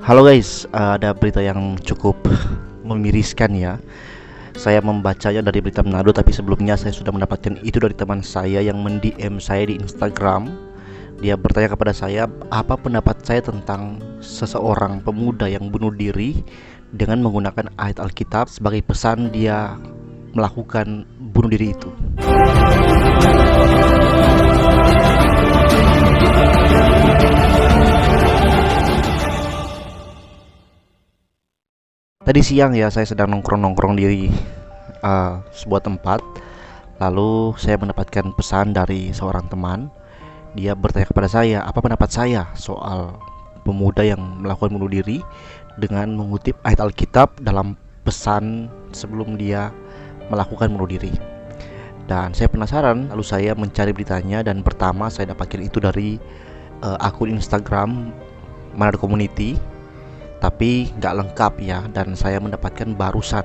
Halo guys, ada berita yang cukup memiriskan ya. Saya membacanya dari berita Manado, tapi sebelumnya saya sudah mendapatkan itu dari teman saya yang mend-DM saya di Instagram. Dia bertanya kepada saya apa pendapat saya tentang seseorang pemuda yang bunuh diri dengan menggunakan ayat Alkitab sebagai pesan dia melakukan bunuh diri itu. Tadi siang ya, saya sedang nongkrong-nongkrong di sebuah tempat. Lalu saya mendapatkan pesan dari seorang teman. Dia bertanya kepada saya apa pendapat saya soal pemuda yang melakukan bunuh diri dengan mengutip ayat Alkitab dalam pesan sebelum dia melakukan bunuh diri. Dan saya penasaran, lalu saya mencari beritanya, dan pertama saya dapatkan itu dari akun Instagram Manado Community, tapi nggak lengkap ya. Dan saya mendapatkan barusan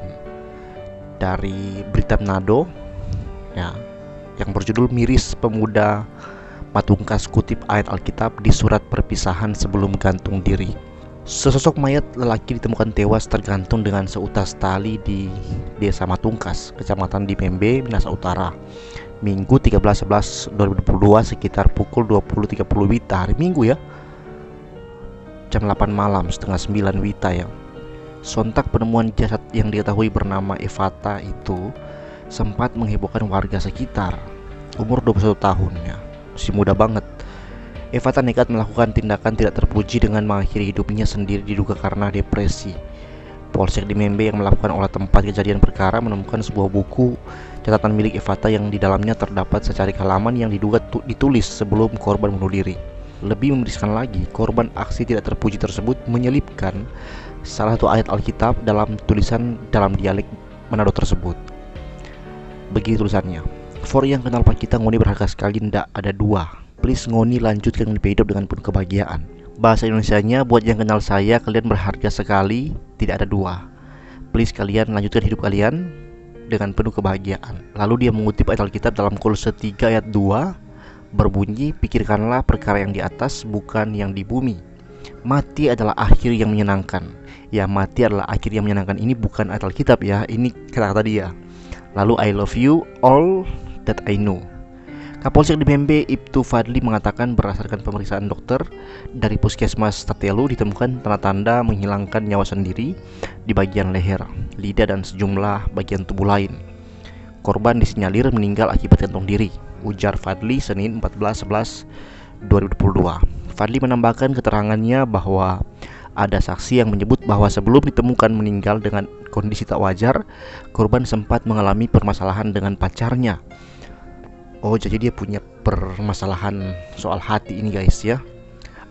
dari berita Manado ya, yang berjudul miris pemuda Matungkas kutip ayat Alkitab di surat perpisahan sebelum gantung diri. Sesosok mayat lelaki ditemukan tewas tergantung dengan seutas tali di desa Matungkas, kecamatan di Pembe, Minahasa Utara, Minggu 13/11/2022 sekitar pukul 20.30 WITA, hari Minggu ya, jam 8 malam, setengah 9 WITA ya. Sontak penemuan jasad yang diketahui bernama Evata itu sempat menghebohkan warga sekitar. Umur 21 tahun ya, masih muda banget. Evata nekat melakukan tindakan tidak terpuji dengan mengakhiri hidupnya sendiri, diduga karena depresi. Polsek di Membe yang melakukan olah tempat kejadian perkara menemukan sebuah buku catatan milik Evata yang di dalamnya terdapat secarik halaman yang diduga ditulis sebelum korban bunuh diri. Lebih memiriskan lagi, korban aksi tidak terpuji tersebut menyelipkan salah satu ayat Alkitab dalam tulisan dalam dialek Manado tersebut. Begini tulisannya: "For yang kenal Pak kita, ngoni berharga sekali, ndak ada dua. Please ngoni lanjutkan hidup dengan penuh kebahagiaan." Bahasa Indonesianya, buat yang kenal saya, kalian berharga sekali, tidak ada dua. Please kalian lanjutkan hidup kalian dengan penuh kebahagiaan. Lalu dia mengutip ayat Alkitab dalam Kolose 3 ayat 2, berbunyi, "Pikirkanlah perkara yang di atas, bukan yang di bumi. Mati adalah akhir yang menyenangkan." Ya, mati adalah akhir yang menyenangkan ini bukan ayat Alkitab ya, ini kata-kata dia. Lalu, "I love you all that I know." Kapolsek di Membe, Ibtu Fadli, mengatakan berdasarkan pemeriksaan dokter dari Puskesmas Tatelu ditemukan tanda-tanda menghilangkan nyawa sendiri di bagian leher, lidah, dan sejumlah bagian tubuh lain. Korban disinyalir meninggal akibat gantung diri, ujar Fadli Senin 14/11/2022. Fadli menambahkan keterangannya bahwa ada saksi yang menyebut bahwa sebelum ditemukan meninggal dengan kondisi tak wajar, korban sempat mengalami permasalahan dengan pacarnya. Oh, jadi dia punya permasalahan soal hati ini guys ya.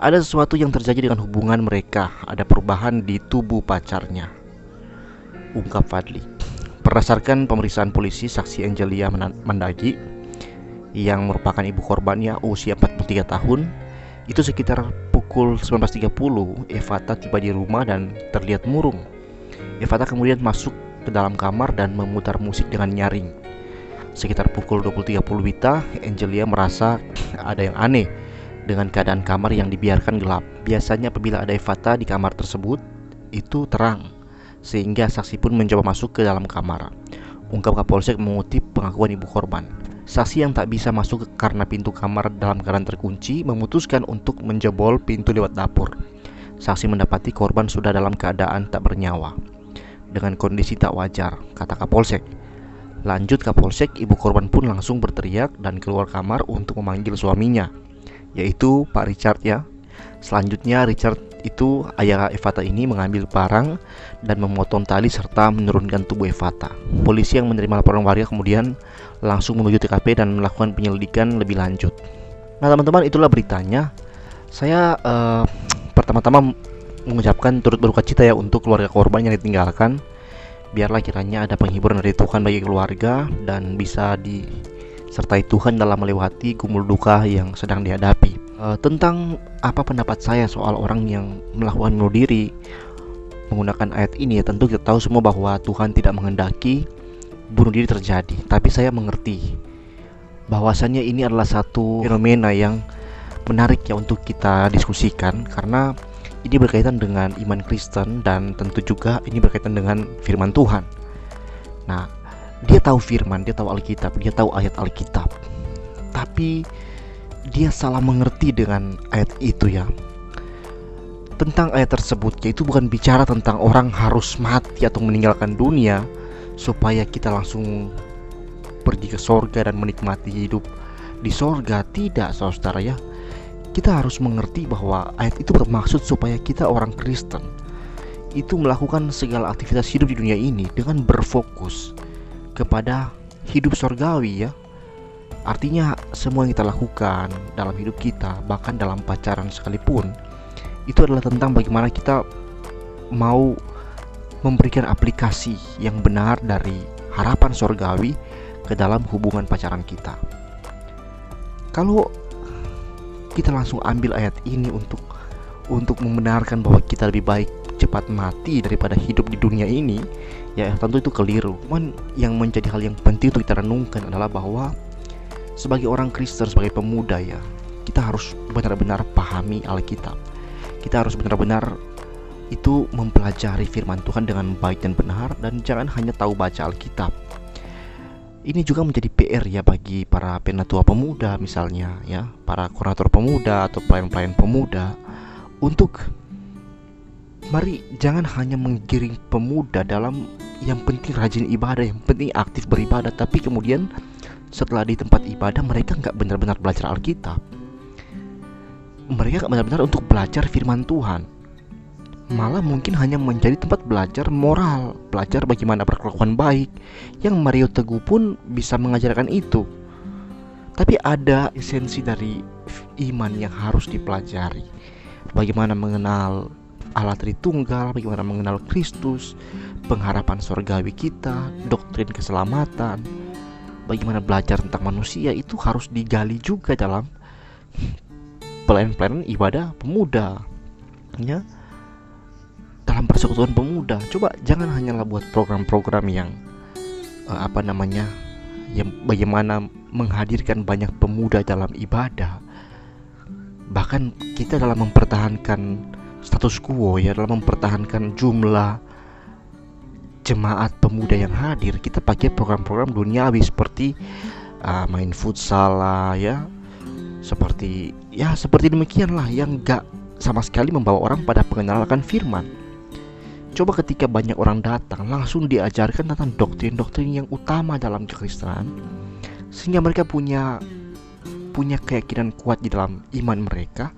Ada sesuatu yang terjadi dengan hubungan mereka, ada perubahan di tubuh pacarnya, ungkap Fadli. Berdasarkan pemeriksaan polisi, saksi Angelia Mandagi yang merupakan ibu korbannya, usia 43 tahun, itu sekitar pukul 19.30 Evata tiba di rumah dan terlihat murung. Evata kemudian masuk ke dalam kamar dan memutar musik dengan nyaring. Sekitar pukul 20.30 WITA, Angelia merasa ada yang aneh dengan keadaan kamar yang dibiarkan gelap. Biasanya apabila ada Evata di kamar tersebut, itu terang, sehingga saksi pun mencoba masuk ke dalam kamar, ungkap Kapolsek mengutip pengakuan ibu korban. Saksi yang tak bisa masuk karena pintu kamar dalam keadaan terkunci memutuskan untuk menjebol pintu lewat dapur. Saksi mendapati korban sudah dalam keadaan tak bernyawa dengan kondisi tak wajar, kata Kapolsek. Lanjut Kapolsek, ibu korban pun langsung berteriak dan keluar kamar untuk memanggil suaminya, yaitu Pak Richard ya. Selanjutnya Richard itu, ayah Evata ini, mengambil parang dan memotong tali serta menurunkan tubuh Evata. Polisi yang menerima laporan warga kemudian langsung menuju TKP dan melakukan penyelidikan lebih lanjut. Nah teman-teman, itulah beritanya. Saya pertama-tama mengucapkan turut berduka cita ya untuk keluarga korban yang ditinggalkan. Biarlah kiranya ada penghiburan dari Tuhan bagi keluarga dan bisa disertai Tuhan dalam melewati gumul duka yang sedang dihadapi. Tentang apa pendapat saya soal orang yang melakukan bunuh diri menggunakan ayat ini ya, tentu kita tahu semua bahwa Tuhan tidak menghendaki bunuh diri terjadi. Tapi saya mengerti bahwasannya ini adalah satu fenomena yang menarik ya untuk kita diskusikan, karena ini berkaitan dengan iman Kristen dan tentu juga ini berkaitan dengan firman Tuhan. Nah, dia tahu firman, dia tahu Alkitab, dia tahu ayat Alkitab, tapi dia salah mengerti dengan ayat itu ya. Tentang ayat tersebut, yaitu bukan bicara tentang orang harus mati atau meninggalkan dunia supaya kita langsung pergi ke sorga dan menikmati hidup di sorga. Tidak, saudara ya. Kita harus mengerti bahwa ayat itu bermaksud supaya kita orang Kristen itu melakukan segala aktivitas hidup di dunia ini dengan berfokus kepada hidup sorgawi ya. Artinya semua yang kita lakukan dalam hidup kita, bahkan dalam pacaran sekalipun, itu adalah tentang bagaimana kita mau memberikan aplikasi yang benar dari harapan sorgawi ke dalam hubungan pacaran kita. Kalau kita langsung ambil ayat ini untuk membenarkan bahwa kita lebih baik cepat mati daripada hidup di dunia ini, ya tentu itu keliru. Cuman yang menjadi hal yang penting untuk kita renungkan adalah bahwa sebagai orang Kristen, sebagai pemuda ya, kita harus benar-benar pahami Alkitab. Kita harus benar-benar itu mempelajari firman Tuhan dengan baik dan benar, dan jangan hanya tahu baca Alkitab. Ini juga menjadi PR ya bagi para penatua pemuda misalnya ya, para kurator pemuda atau pelayan-pelayan pemuda, untuk mari jangan hanya menggiring pemuda dalam yang penting rajin ibadah, yang penting aktif beribadah, tapi kemudian setelah di tempat ibadah mereka nggak benar-benar belajar Alkitab. Mereka gak benar-benar untuk belajar firman Tuhan, malah mungkin hanya menjadi tempat belajar moral, belajar bagaimana berkelakuan baik, yang Mario Teguh pun bisa mengajarkan itu. Tapi ada esensi dari iman yang harus dipelajari. Bagaimana mengenal Allah Tritunggal, bagaimana mengenal Kristus, pengharapan surgawi kita, doktrin keselamatan, bagaimana belajar tentang manusia, itu harus digali juga dalam pelayan-pelayan ibadah pemuda ya, dalam persekutuan pemuda. Coba jangan hanyalah buat program-program yang yang bagaimana menghadirkan banyak pemuda dalam ibadah. Bahkan kita dalam mempertahankan status quo ya, dalam mempertahankan jumlah jemaat pemuda yang hadir, kita pakai program-program duniawi seperti main futsal lah ya, seperti demikianlah, yang gak sama sekali membawa orang pada pengenalan akan firman. Coba ketika banyak orang datang, langsung diajarkan tentang doktrin-doktrin yang utama dalam kekristenan, sehingga mereka punya keyakinan kuat di dalam iman mereka.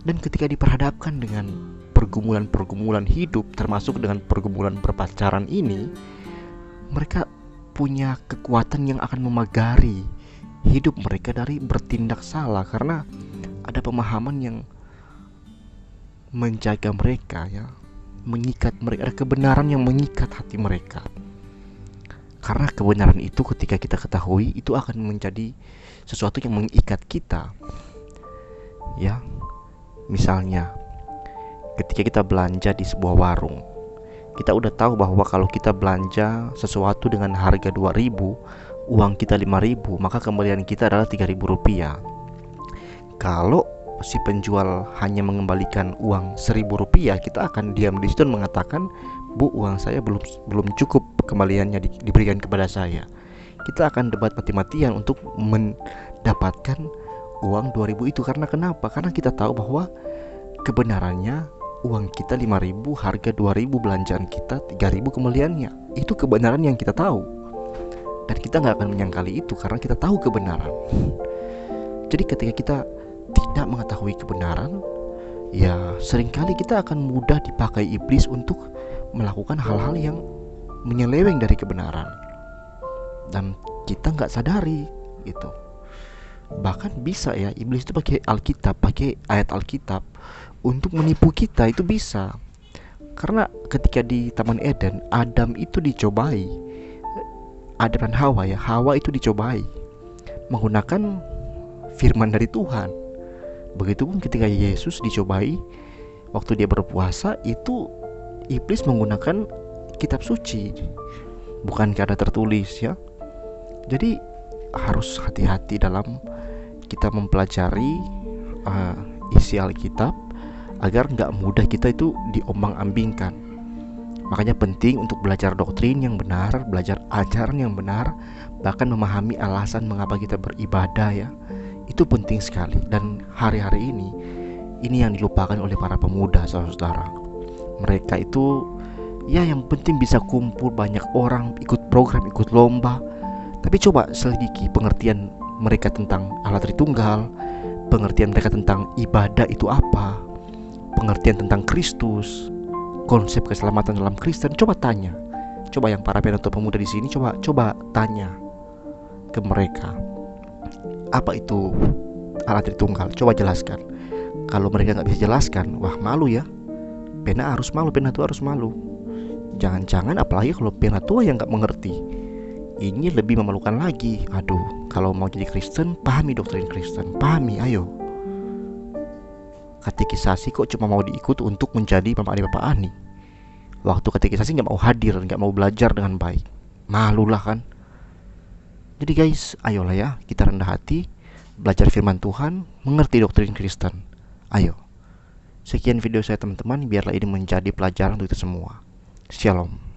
Dan ketika diperhadapkan dengan pergumulan-pergumulan hidup, termasuk dengan pergumulan berpacaran ini, mereka punya kekuatan yang akan memagari hidup mereka dari bertindak salah, karena ada pemahaman yang menjaga mereka ya, mengikat mereka, ada kebenaran yang mengikat hati mereka. Karena kebenaran itu ketika kita ketahui, itu akan menjadi sesuatu yang mengikat kita ya. Misalnya ketika kita belanja di sebuah warung, kita udah tahu bahwa kalau kita belanja sesuatu dengan harga 2.000, uang kita 5.000, maka kembalian kita adalah 3.000 rupiah. Kalau si penjual hanya mengembalikan uang 1.000 rupiah, kita akan diam di situ dan mengatakan, "Bu, uang saya belum cukup kembaliannya diberikan kepada saya." Kita akan debat mati-matian untuk mendapatkan uang 2.000 itu. Karena kenapa? Karena kita tahu bahwa kebenarannya uang kita 5.000, harga 2.000 belanjaan kita 3.000 kembaliannya. Itu kebenaran yang kita tahu. Dan kita gak akan menyangkali itu karena kita tahu kebenaran. Jadi ketika kita tidak mengetahui kebenaran, ya seringkali kita akan mudah dipakai iblis untuk melakukan hal-hal yang menyeleweng dari kebenaran, dan kita gak sadari gitu. Bahkan bisa ya, iblis itu pakai Alkitab, pakai ayat Alkitab untuk menipu kita, itu bisa. Karena ketika di Taman Eden, Adam itu dicobai, Adam dan Hawa ya, Hawa itu dicobai menggunakan firman dari Tuhan. Begitupun ketika Yesus dicobai waktu dia berpuasa, itu iblis menggunakan kitab suci, bukan ada tertulis ya. Jadi harus hati-hati dalam kita mempelajari isi Alkitab agar nggak mudah kita itu diombang-ambingkan. Makanya penting untuk belajar doktrin yang benar, belajar ajaran yang benar, bahkan memahami alasan mengapa kita beribadah ya. Itu penting sekali. Dan hari-hari ini yang dilupakan oleh para pemuda, saudara-saudara. Mereka itu ya yang penting bisa kumpul banyak orang, ikut program, ikut lomba. Tapi coba selidiki pengertian mereka tentang Allah Tritunggal, pengertian mereka tentang ibadah itu apa, pengertian tentang Kristus, konsep keselamatan dalam Kristen. Coba tanya, coba yang para penuntut pemuda di sini coba tanya ke mereka, apa itu Allah Tritunggal? Coba jelaskan. Kalau mereka nggak bisa jelaskan, wah malu ya. Pena harus malu, penatua harus malu. Jangan-jangan apalagi kalau penatua yang nggak mengerti, ini lebih memalukan lagi. Aduh, kalau mau jadi Kristen, pahami doktrin Kristen, pahami, ayo. Katekisasi kok cuma mau diikut untuk menjadi Bapak Ani. Waktu katekisasi nggak mau hadir, nggak mau belajar dengan baik, malulah kan. Jadi guys, ayolah ya, kita rendah hati, belajar firman Tuhan, mengerti doktrin Kristen. Ayo. Sekian video saya teman-teman, biarlah ini menjadi pelajaran untuk kita semua. Shalom.